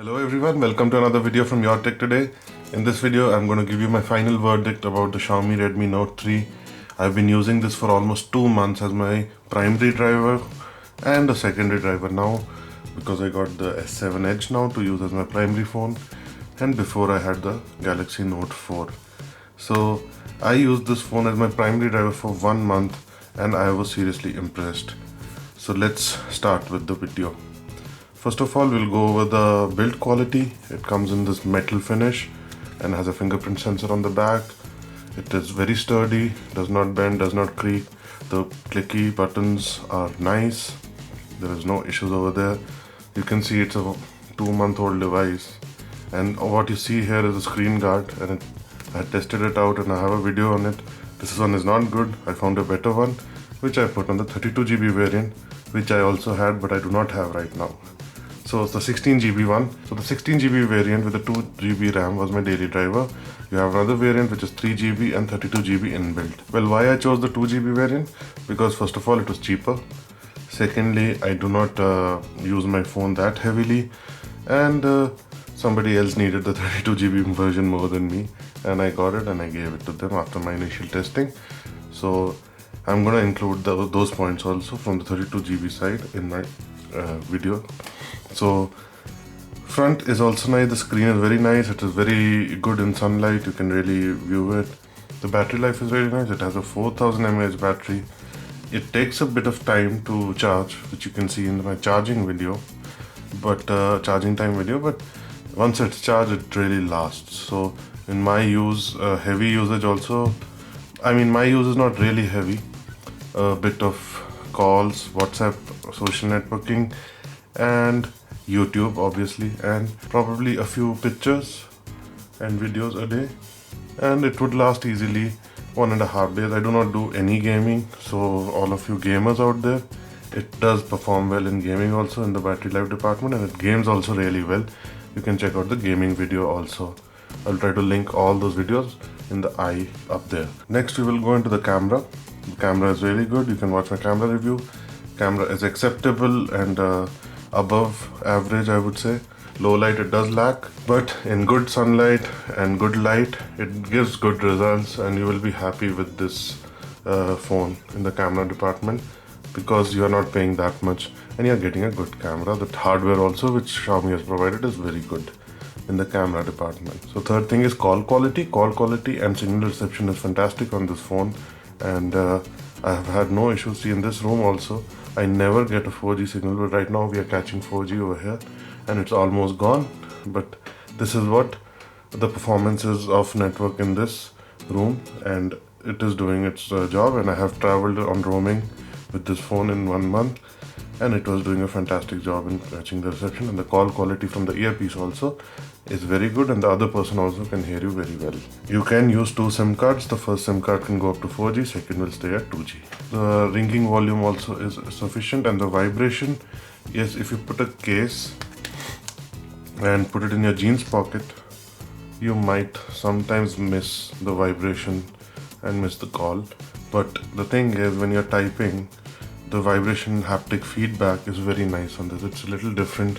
Hello everyone, welcome to another video from Your Tech Today. In this video, I'm going to give you my final verdict about the Xiaomi Redmi Note 3. I've been using this for almost 2 months as my primary driver and a secondary driver now because I got the S7 Edge now to use as my primary phone, and before I had the Galaxy Note 4. So I used this phone as my primary driver for 1 month and I was seriously impressed. So let's start with the video. First of all, we'll go over the build quality. It comes in this metal finish and has a fingerprint sensor on the back. It is very sturdy, does not bend, does not creak. The clicky buttons are nice. There is no issues over there. You can see it's a 2-month-old device. And what you see here is a screen guard, and I tested it out and I have a video on it. This one is not good. I found a better one, which I put on the 32GB variant, which I also had but I do not have right now. So it's the 16GB one. So the 16GB variant with the 2GB RAM was my daily driver. You have another variant which is 3GB and 32GB inbuilt. Well, why I chose the 2GB variant? Because first of all, it was cheaper. Secondly, I do not use my phone that heavily, and somebody else needed the 32GB version more than me, and I got it and I gave it to them after my initial testing. So I'm gonna include those points also from the 32GB side in my video. So front is also nice. The screen is very nice. It is very good in sunlight. You can really view it. The battery life is really nice. It has a 4000 mAh battery. It takes a bit of time to charge, which you can see in my charging video, but charging time video. But once it's charged, it really lasts. So in my use, heavy usage also. I mean, my use is not really heavy. A bit of calls, WhatsApp, social networking, and YouTube obviously, and probably a few pictures and videos a day, and it would last easily 1.5 days. I do not do any gaming, so all of you gamers out there, it does perform well in gaming also in the battery life department, and it games also really well. You can check out the gaming video also. I'll try to link all those videos in the eye up there. Next we will go into the camera. The camera is really good. You can watch my camera review. Camera is acceptable and above average, I would say. Low light it does lack, but in good sunlight and good light it gives good results, and you will be happy with this phone in the camera department because you are not paying that much and you are getting a good camera. The hardware also, which Xiaomi has provided, is very good in the camera department. So third thing is call quality. Call quality and signal reception is fantastic on this phone, and I have had no issues. See, in this room also I never get a 4G signal, but right now we are catching 4G over here and it's almost gone. But this is what the performance is of network in this room, and it is doing its job. And I have traveled on roaming with this phone in 1 month, and it was doing a fantastic job in catching the reception, and the call quality from the earpiece also is very good, and the other person also can hear you very well. You can use 2 SIM cards. The first SIM card can go up to 4G, second will stay at 2G. The ringing volume also is sufficient, and the vibration, yes, if you put a case and put it in your jeans pocket, you might sometimes miss the vibration and miss the call. But the thing is, when you're typing, the vibration haptic feedback is very nice on this. It's a little different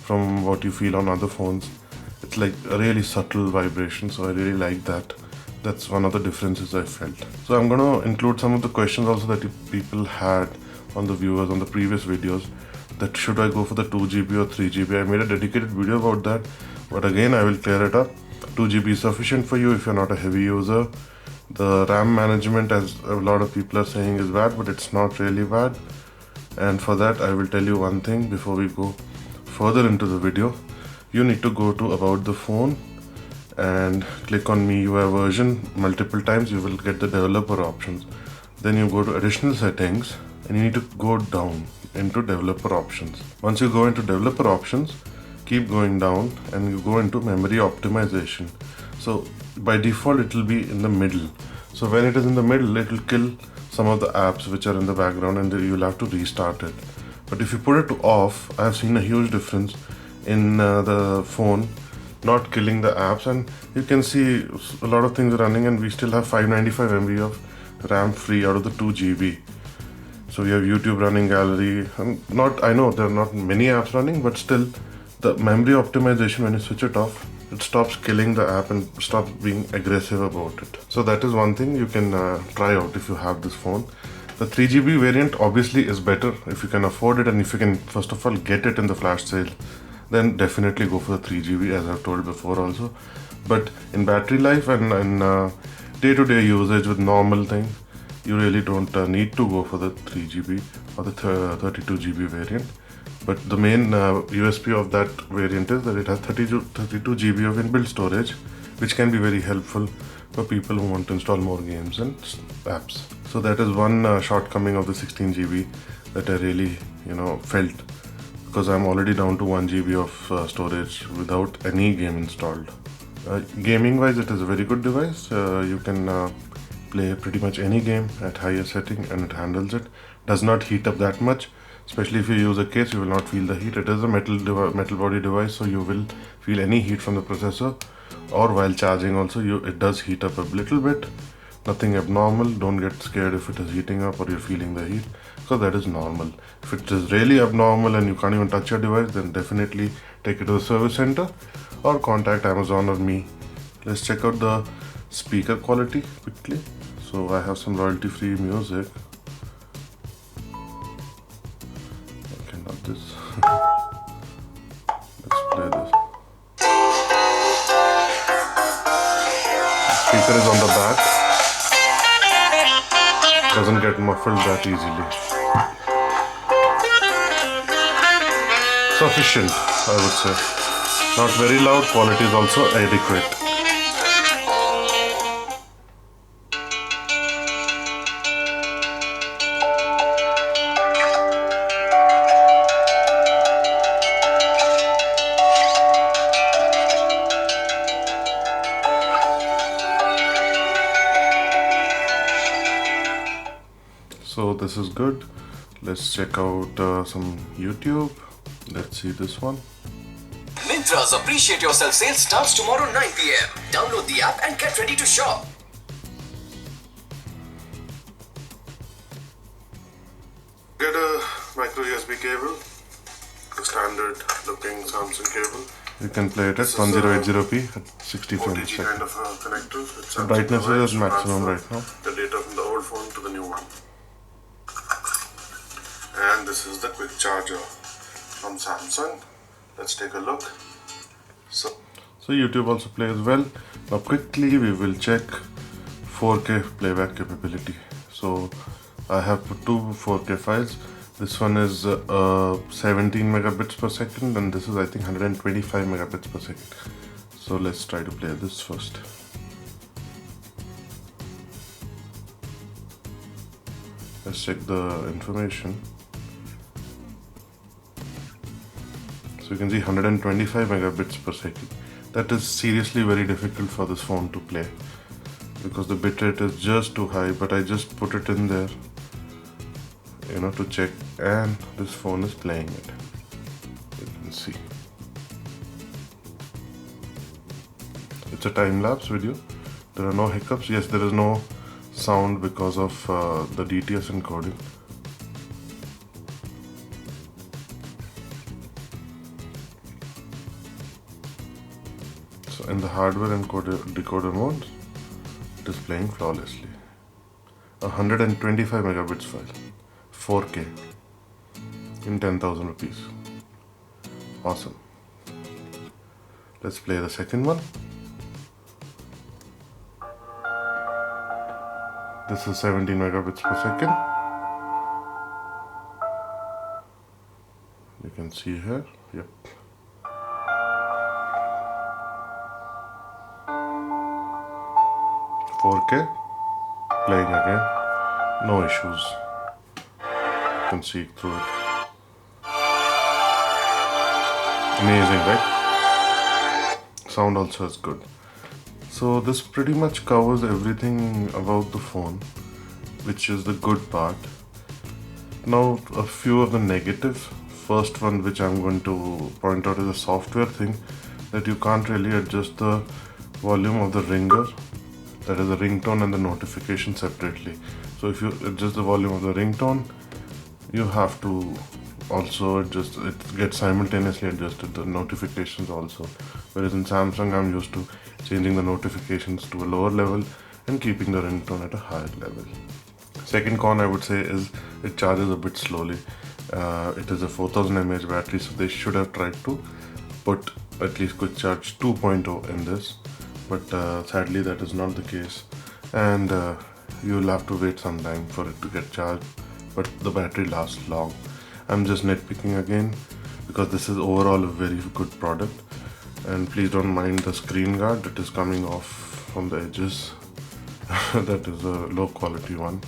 from what you feel on other phones. It's like a really subtle vibration, so I really like that. That's one of the differences I felt. So I'm going to include some of the questions also that people had on the viewers on the previous videos, that should I go for the 2GB or 3GB. I made a dedicated video about that, but again I will clear it up. 2GB is sufficient for you if you're not a heavy user. The RAM management, as a lot of people are saying, is bad, but it's not really bad. And for that I will tell you one thing before we go further into the video. You need to go to about the phone and click on MIUI version multiple times. You will get the developer options. Then you go to additional settings and you need to go down into developer options. Once you go into developer options, keep going down and you go into memory optimization. So by default it will be in the middle. So when it is in the middle, it will kill some of the apps which are in the background, and you will have to restart it. But if you put it to off, I have seen a huge difference in the phone not killing the apps, and you can see a lot of things running, and we still have 595 MB of RAM free out of the 2GB. So we have YouTube running, gallery. I know there are not many apps running, but still The memory optimization, when you switch it off, it stops killing the app and stops being aggressive about it. So that is one thing you can try out if you have this phone. The 3GB variant obviously is better if you can afford it, and if you can first of all get it in the flash sale, then definitely go for the 3GB, as I've told before also. But in battery life and in day-to-day usage with normal things, you really don't need to go for the 3GB or the 32GB variant. But the main USP of that variant is that it has 32GB of inbuilt storage, which can be very helpful for people who want to install more games and apps. So that is one shortcoming of the 16GB that I really felt, because I'm already down to 1GB of storage without any game installed. Gaming wise, it is a very good device. You can play pretty much any game at higher setting and it handles it. Does not heat up that much, especially if you use a case, you will not feel the heat. It is a metal body device, so you will feel any heat from the processor, or while charging also it does heat up a little bit. Nothing abnormal. Don't get scared if it is heating up or you're feeling the heat, because that is normal. If it is really abnormal and you can't even touch your device, then definitely take it to the service center or contact Amazon or me. Let's check out the speaker quality quickly. So I have some royalty free music. Okay, not this. Let's play this. The speaker is on the back. Doesn't get muffled that easily. Sufficient, I would say. Not very loud, quality is also adequate. So this is good. Let's check out some YouTube. Let's see this one. Myntra's Appreciate Yourself sale starts tomorrow 9 PM. Download the app and get ready to shop. Get a micro USB cable, the standard looking Samsung cable. You can play it at 1080p at 60 frames per second. Kind of connector. The brightness is at maximum right now. The data from the old phone to the new one. And this is the quick charger from Samsung. Let's take a look. So YouTube also plays well. Now quickly we will check 4K playback capability. So I have two 4K files. This one is 17 megabits per second, and this is I think 125 megabits per second. So let's try to play this first. Let's check the information. So you can see 125 megabits per second. That is seriously very difficult for this phone to play because the bitrate is just too high, but I just put it in there, to check, and this phone is playing it. You can see. It's a time-lapse video. There are no hiccups. Yes, there is no sound because of the DTS encoding. So in the hardware encoder decoder mode, it is playing flawlessly. 125 megabits file, 4K in 10,000 rupees. Awesome. Let's play the second one. This is 17 megabits per second. You can see here. Yep. Playing again, no issues. You can see through it. Amazing, right? Sound also is good. So this pretty much covers everything about the phone, which is the good part. Now a few of the negatives. First one, which I'm going to point out, is a software thing, that you can't really adjust the volume of the ringer, that is the ringtone, and the notification separately. So if you adjust the volume of the ringtone, you have to also it gets simultaneously adjusted the notifications also, whereas in Samsung I'm used to changing the notifications to a lower level and keeping the ringtone at a higher level. Second con I would say is it charges a bit slowly. It is a 4000 mAh battery, so they should have tried to put at least quick charge 2.0 in this, but sadly that is not the case, and you'll have to wait some time for it to get charged, but the battery lasts long. I'm just nitpicking again because this is overall a very good product, and please don't mind the screen guard that is coming off from the edges. That is a low quality one.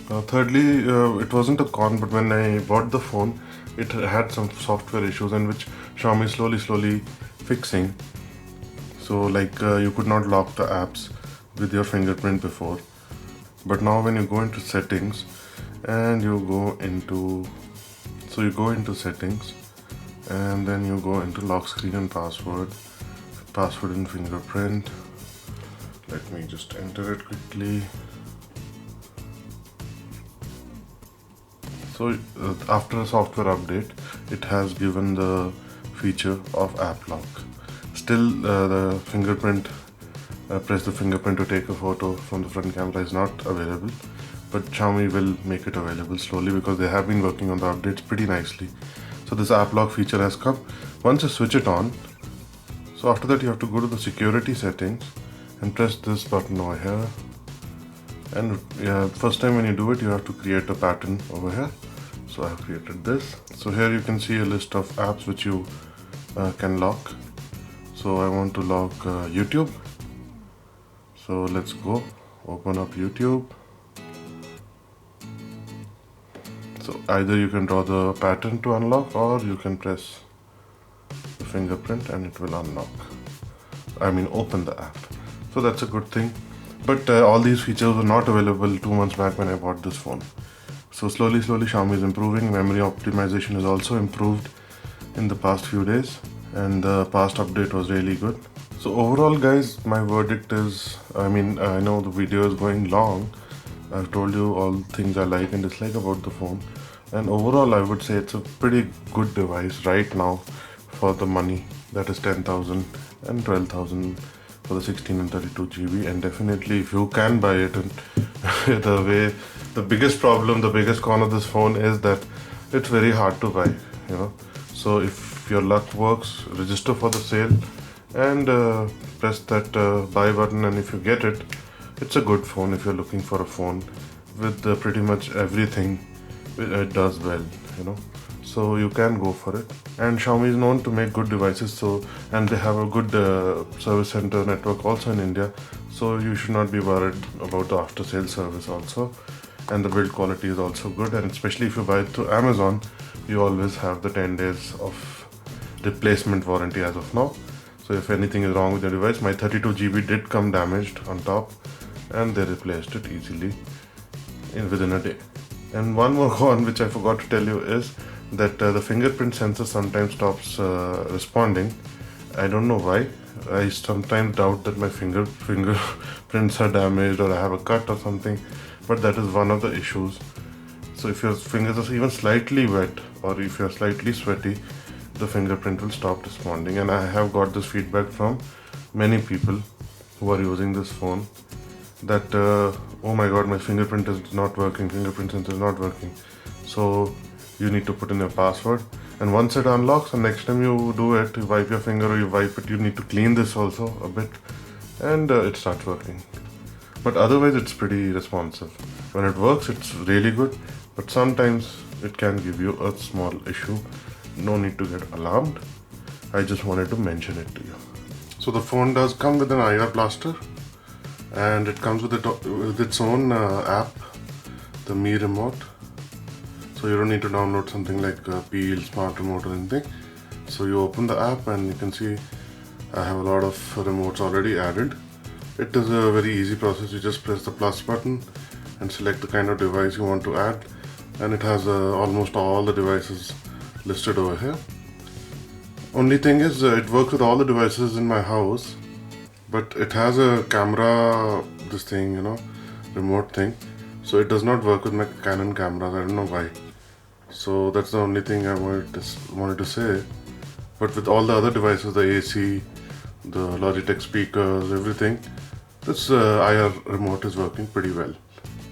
Thirdly, it wasn't a con, but when I bought the phone, it had some software issues, and which Xiaomi slowly fixing. So like you could not lock the apps with your fingerprint before, but now when you go into settings and you go into settings, and then you go into lock screen and password and fingerprint. Let me just enter it quickly. So after a software update, it has given the feature of app lock. Still the fingerprint, press the fingerprint to take a photo from the front camera is not available, but Xiaomi will make it available slowly because they have been working on the updates pretty nicely. So this app lock feature has come. Once you switch it on, so after that you have to go to the security settings and press this button over here. And first time when you do it, you have to create a pattern over here. So I have created this. So here you can see a list of apps which you can lock. So I want to lock YouTube. So let's go open up YouTube. So either you can draw the pattern to unlock, or you can press the fingerprint and it will open the app. So that's a good thing. But all these features were not available 2 months back when I bought this phone. So slowly Xiaomi is improving. Memory optimization is also improved in the past few days, and the past update was really good. So overall guys, my verdict is, I know the video is going long. I've told you all things I like and dislike about the phone, and overall I would say it's a pretty good device right now for the money, that is 10,000 and 12,000 for the 16 and 32 GB, and definitely if you can buy it. And the biggest con of this phone is that it's very hard to buy, so if your luck works, register for the sale and press that buy button, and if you get it, it's a good phone. If you're looking for a phone with pretty much everything it does well, so you can go for it. And Xiaomi is known to make good devices, and they have a good service center network also in India, so you should not be worried about the after sale service also. And the build quality is also good, and especially if you buy it through Amazon, you always have the 10 days of replacement warranty as of now. So if anything is wrong with your device, my 32 GB did come damaged on top, and they replaced it easily within a day. And one more con which I forgot to tell you is that the fingerprint sensor sometimes stops responding. I don't know why. I sometimes doubt that my fingerprints are damaged or I have a cut or something, but that is one of the issues. So if your fingers are even slightly wet or if you're slightly sweaty, the fingerprint will stop responding. And I have got this feedback from many people who are using this phone that oh my god, my fingerprint is not working, fingerprint sensor is not working. So you need to put in your password, and once it unlocks, the next time you do it, you wipe your finger or you wipe it, you need to clean this also a bit, and it starts working. But otherwise it's pretty responsive. When it works, it's really good, but sometimes it can give you a small issue. No need to get alarmed. I just wanted to mention it to you. So the phone does come with an IR blaster, and it comes with its own app, the Mi Remote. So you don't need to download something like Peel, Smart Remote or anything. So you open the app and you can see I have a lot of remotes already added. It is a very easy process. You just press the plus button and select the kind of device you want to add, and it has almost all the devices listed over here. Only thing is it works with all the devices in my house, but it has a camera, this thing, remote thing, so it does not work with my Canon cameras. I don't know why. So that's the only thing I wanted to say. But with all the other devices, the AC, the Logitech speakers, everything, this IR remote is working pretty well.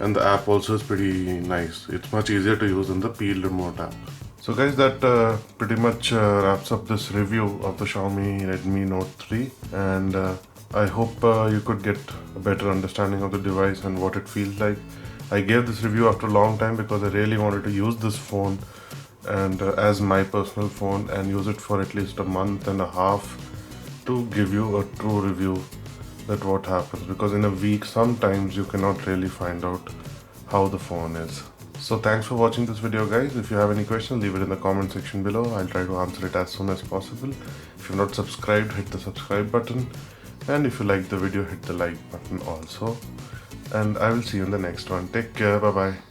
And the app also is pretty nice. It's much easier to use than the Peel remote app. So guys, that pretty much wraps up this review of the Xiaomi Redmi Note 3. And I hope you could get a better understanding of the device and what it feels like. I gave this review after a long time because I really wanted to use this phone and as my personal phone and use it for at least a month and a half to give you a true review that what happens, because in a week sometimes you cannot really find out how the phone is. So thanks for watching this video guys. If you have any questions, leave it in the comment section below. I'll try to answer it as soon as possible. If you're not subscribed, hit the subscribe button, and if you like the video, hit the like button also. And I will see you in the next one. Take care. Bye bye.